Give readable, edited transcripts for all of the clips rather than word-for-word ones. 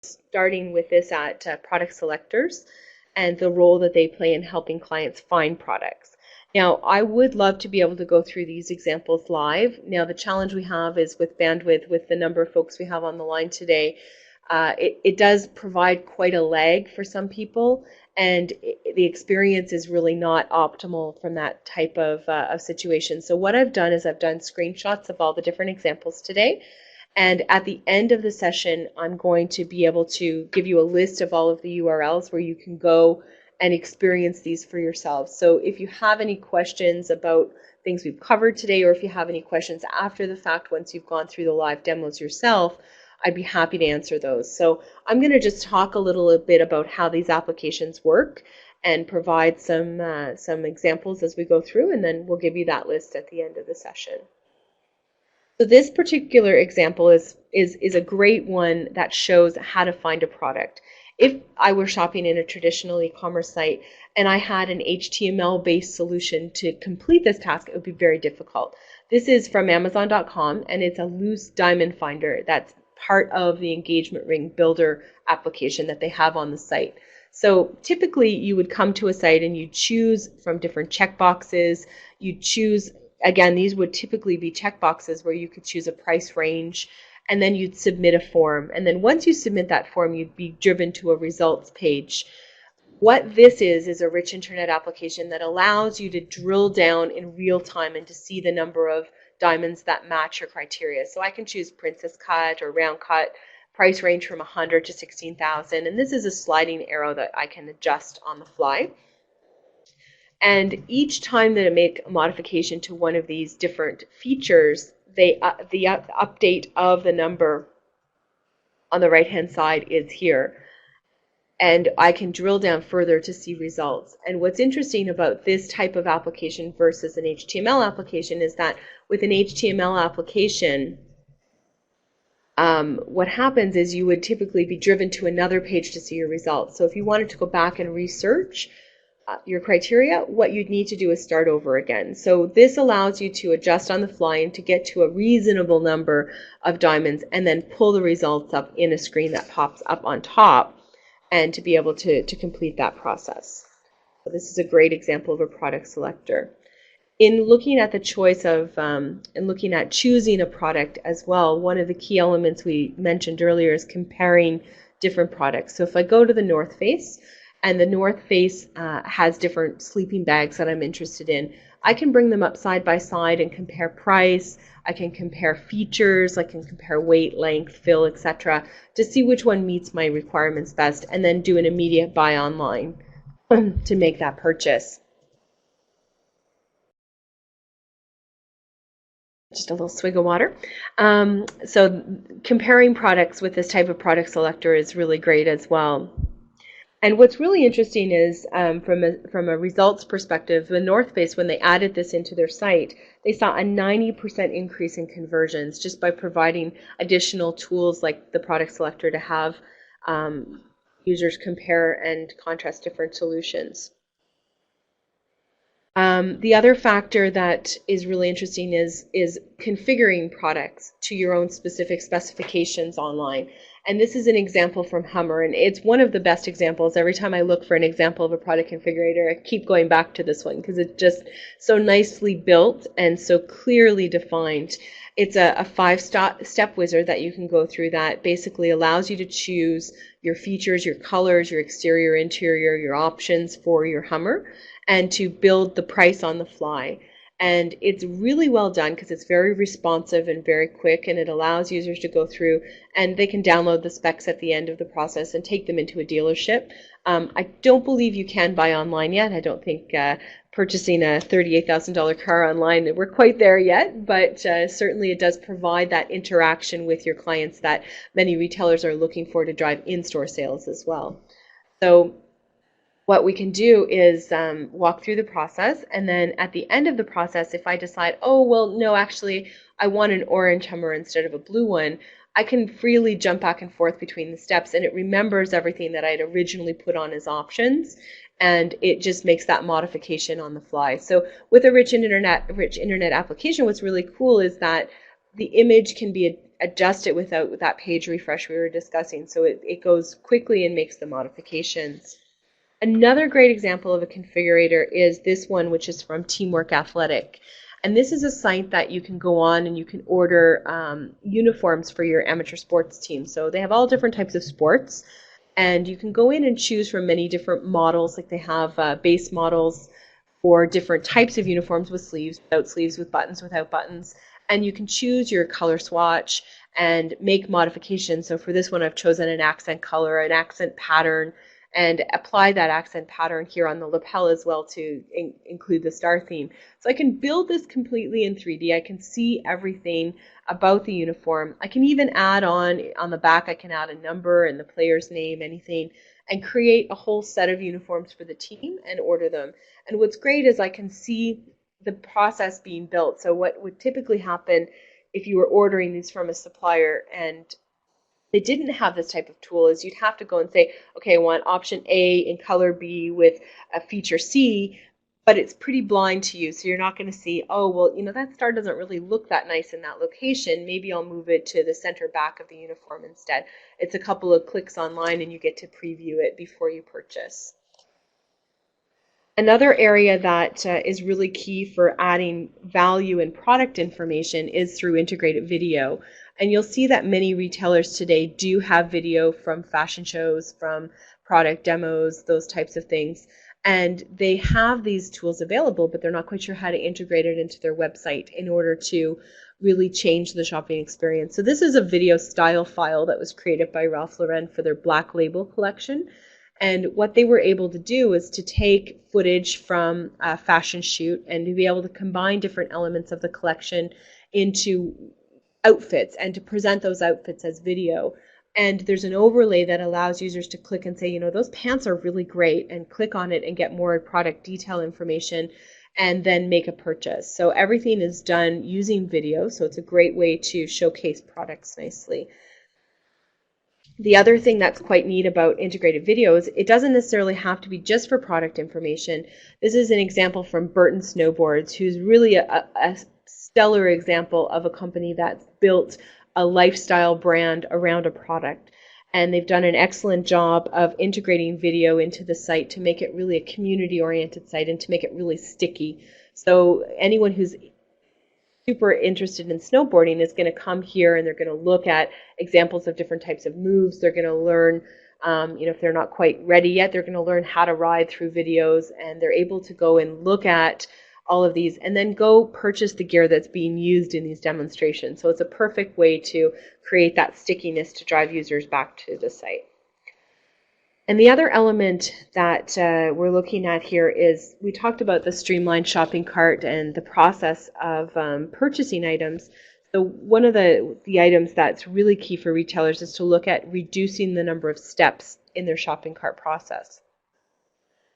starting with this at product selectors and the role that they play in helping clients find products. Now, I would love to be able to go through these examples live. Now, the challenge we have is with bandwidth, with the number of folks we have on the line today, it does provide quite a lag for some people, and the experience is really not optimal from that type of situation. So what I've done is I've done screenshots of all the different examples today. And at the end of the session, I'm going to be able to give you a list of all of the URLs where you can go and experience these for yourselves. So if you have any questions about things we've covered today, or if you have any questions after the fact once you've gone through the live demos yourself, I'd be happy to answer those. So I'm going to just talk a little bit about how these applications work and provide some examples as we go through, and then we'll give you that list at the end of the session. So this particular example is a great one that shows how to find a product. If I were shopping in a traditional e-commerce site and I had an HTML-based solution to complete this task, it would be very difficult. This is from Amazon.com, and it's a loose diamond finder that's part of the engagement ring builder application that they have on the site. So typically you would come to a site and you choose from different checkboxes. You choose, again, these would typically be checkboxes where you could choose a price range, and then you'd submit a form. And then once you submit that form, you'd be driven to a results page. What this is a rich internet application that allows you to drill down in real time and to see the number of diamonds that match your criteria. So I can choose princess cut or round cut, price range from 100 to 16,000, and this is a sliding arrow that I can adjust on the fly. And each time that I make a modification to one of these different features, the update of the number on the right-hand side is here. And I can drill down further to see results. And what's interesting about this type of application versus an HTML application is that with an HTML application, what happens is you would typically be driven to another page to see your results. So if you wanted to go back and research your criteria, what you'd need to do is start over again. So this allows you to adjust on the fly and to get to a reasonable number of diamonds and then pull the results up in a screen that pops up on top, and to be able to complete that process. So this is a great example of a product selector. In looking at the choice of, and looking at choosing a product as well, one of the key elements we mentioned earlier is comparing different products. So if I go to the North Face, and the North Face has different sleeping bags that I'm interested in, I can bring them up side by side and compare price. I can compare features, I can compare weight, length, fill, etc. to see which one meets my requirements best, and then do an immediate buy online to make that purchase. Just a little swig of water. So comparing products with this type of product selector is really great as well. And what's really interesting is from a results perspective, the North Face, when they added this into their site, they saw a 90% increase in conversions just by providing additional tools like the product selector to have users compare and contrast different solutions. The other factor that is really interesting is configuring products to your own specific specifications online. And this is an example from Hummer, and it's one of the best examples. Every time I look for an example of a product configurator, I keep going back to this one because it's just so nicely built and so clearly defined. It's a 5-step wizard that you can go through that basically allows you to choose your features, your colors, your exterior, interior, your options for your Hummer, and to build the price on the fly. And it's really well done because it's very responsive and very quick, and it allows users to go through and they can download the specs at the end of the process and take them into a dealership. I don't believe you can buy online yet. I don't think purchasing a $38,000 car online, we're quite there yet, but certainly it does provide that interaction with your clients that many retailers are looking for to drive in-store sales as well. So what we can do is walk through the process, and then at the end of the process, if I decide, oh, well, no, actually, I want an orange Hummer instead of a blue one, I can freely jump back and forth between the steps, and it remembers everything that I had originally put on as options, and it just makes that modification on the fly. So with a rich internet application, what's really cool is that the image can be adjust it without that page refresh we were discussing. So it goes quickly and makes the modifications. Another great example of a configurator is this one, which is from Teamwork Athletic. And this is a site that you can go on and you can order uniforms for your amateur sports team. So they have all different types of sports. And you can go in and choose from many different models. Like they have base models for different types of uniforms with sleeves, without sleeves, with buttons, without buttons. And you can choose your color swatch and make modifications. So for this one, I've chosen an accent color, an accent pattern, and apply that accent pattern here on the lapel as well to include the star theme. So I can build this completely in 3D. I can see everything about the uniform. I can even add on the back, I can add a number and the player's name, anything, and create a whole set of uniforms for the team and order them. And what's great is I can see the process being built. So what would typically happen if you were ordering these from a supplier and they didn't have this type of tool is you'd have to go and say, okay, I want option A in color B with a feature C, but it's pretty blind to you. So you're not going to see, oh, well, that star doesn't really look that nice in that location. Maybe I'll move it to the center back of the uniform instead. It's a couple of clicks online and you get to preview it before you purchase. Another area that is really key for adding value and product information is through integrated video. And you'll see that many retailers today do have video from fashion shows, from product demos, those types of things. And they have these tools available, but they're not quite sure how to integrate it into their website in order to really change the shopping experience. So this is a video style file that was created by Ralph Lauren for their Black Label collection. And what they were able to do is to take footage from a fashion shoot and to be able to combine different elements of the collection into outfits and to present those outfits as video. And there's an overlay that allows users to click and say, those pants are really great, and click on it and get more product detail information and then make a purchase. So everything is done using video, so it's a great way to showcase products nicely. The other thing that's quite neat about integrated video is it doesn't necessarily have to be just for product information. This is an example from Burton Snowboards, who's really a stellar example of a company that's built a lifestyle brand around a product. And they've done an excellent job of integrating video into the site to make it really a community-oriented site and to make it really sticky. So anyone who's super interested in snowboarding is going to come here and they're going to look at examples of different types of moves. They're going to learn, if they're not quite ready yet, they're going to learn how to ride through videos, and they're able to go and look at all of these and then go purchase the gear that's being used in these demonstrations. So it's a perfect way to create that stickiness to drive users back to the site. And the other element that we're looking at here is we talked about the streamlined shopping cart and the process of purchasing items. So one of the items that's really key for retailers is to look at reducing the number of steps in their shopping cart process.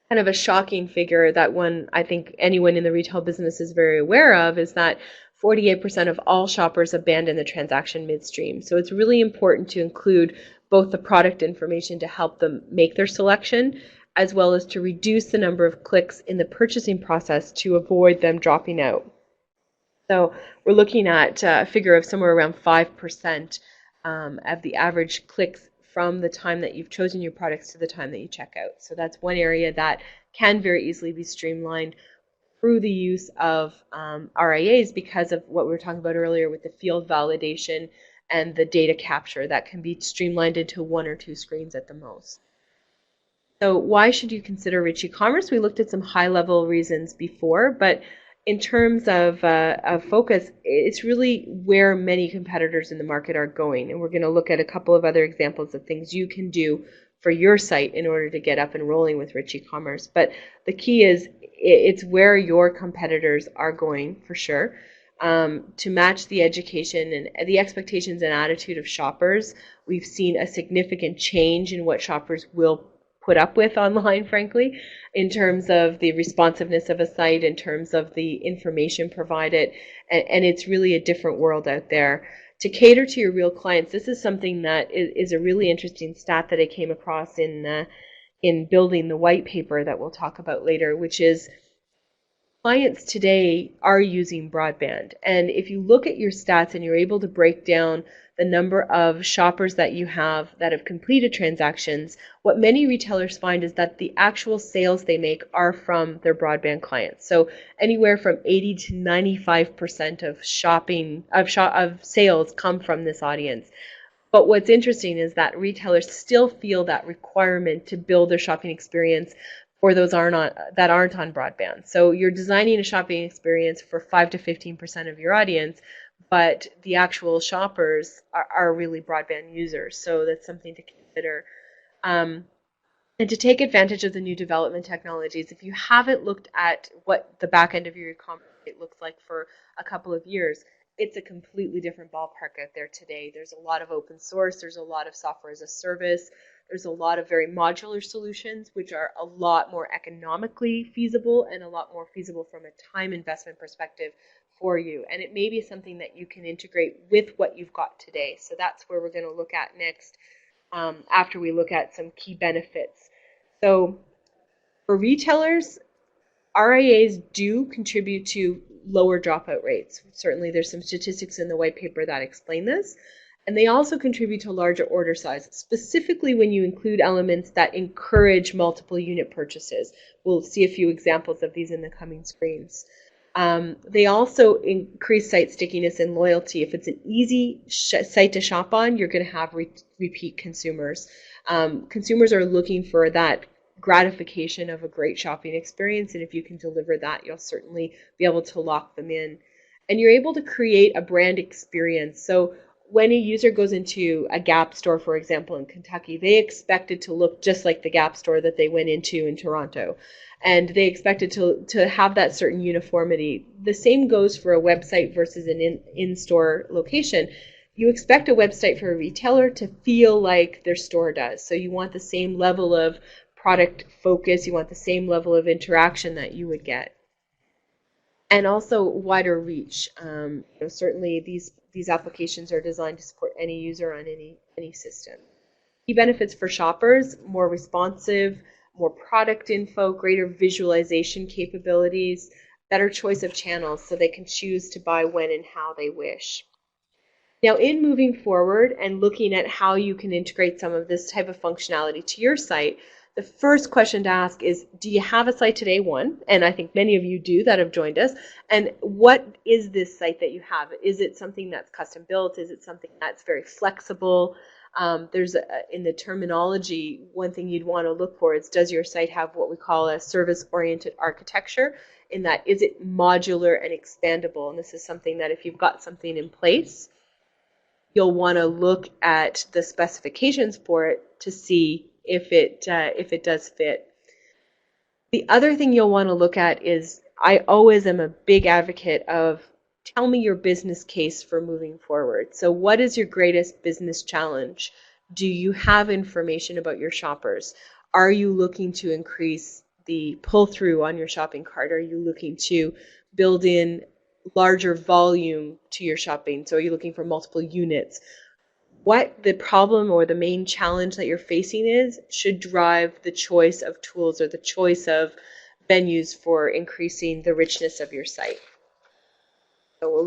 Kind of a shocking figure that one I think anyone in the retail business is very aware of is that 48% of all shoppers abandon the transaction midstream. So it's really important to include both the product information to help them make their selection, as well as to reduce the number of clicks in the purchasing process to avoid them dropping out. So we're looking at a figure of somewhere around 5% of the average clicks from the time that you've chosen your products to the time that you check out. So that's one area that can very easily be streamlined through the use of RIAs because of what we were talking about earlier with the field validation and the data capture that can be streamlined into 1 or 2 screens at the most. So why should you consider rich e-commerce? We looked at some high-level reasons before, but in terms of focus, it's really where many competitors in the market are going. And we're going to look at a couple of other examples of things you can do for your site in order to get up and rolling with rich e-commerce. But the key is it's where your competitors are going for sure. To match the education and the expectations and attitude of shoppers, we've seen a significant change in what shoppers will put up with online, frankly, in terms of the responsiveness of a site, in terms of the information provided, and it's really a different world out there. To cater to your real clients, this is something that is a really interesting stat that I came across in building the white paper that we'll talk about later, which is clients today are using broadband. And if you look at your stats and you're able to break down the number of shoppers that you have that have completed transactions, what many retailers find is that the actual sales they make are from their broadband clients. So anywhere from 80 to 95% of sales come from this audience. But what's interesting is that retailers still feel that requirement to build their shopping experience for those that aren't on broadband. So you're designing a shopping experience for 5 to 15% of your audience, but the actual shoppers are really broadband users. So that's something to consider. And to take advantage of the new development technologies, if you haven't looked at what the back end of your e-commerce site looks like for a couple of years, it's a completely different ballpark out there today. There's a lot of open source, there's a lot of software as a service, there's a lot of very modular solutions, which are a lot more economically feasible and a lot more feasible from a time investment perspective for you. And it may be something that you can integrate with what you've got today. So that's where we're going to look at next after we look at some key benefits. So for retailers, RIAs do contribute to lower dropout rates. Certainly there's some statistics in the white paper that explain this. And they also contribute to larger order size, specifically when you include elements that encourage multiple unit purchases. We'll see a few examples of these in the coming screens. They also increase site stickiness and loyalty. If it's an easy site to shop on, you're going to have repeat consumers. Consumers are looking for that gratification of a great shopping experience, and if you can deliver that, you'll certainly be able to lock them in. And you're able to create a brand experience. So when a user goes into a Gap store, for example, in Kentucky, they expect it to look just like the Gap store that they went into in Toronto. And they expect it to have that certain uniformity. The same goes for a website versus an in-store location. You expect a website for a retailer to feel like their store does. So you want the same level of product focus, you want the same level of interaction that you would get. And also wider reach. Certainly these applications are designed to support any user on any system. Key benefits for shoppers: more responsive, more product info, greater visualization capabilities, better choice of channels so they can choose to buy when and how they wish. Now, in moving forward and looking at how you can integrate some of this type of functionality to your site, the first question to ask is, do you have a site today, one? And I think many of you do that have joined us. And what is this site that you have? Is it something that's custom built? Is it something that's very flexible? In the terminology, one thing you'd want to look for is, does your site have what we call a service-oriented architecture? In that, is it modular and expandable? And this is something that if you've got something in place, you'll want to look at the specifications for it to see if it does fit. The other thing you'll want to look at is, I always am a big advocate of, tell me your business case for moving forward. So what is your greatest business challenge? Do you have information about your shoppers? Are you looking to increase the pull-through on your shopping cart? Are you looking to build in larger volume to your shopping? So are you looking for multiple units? What the problem or the main challenge that you're facing is should drive the choice of tools or the choice of venues for increasing the richness of your site. So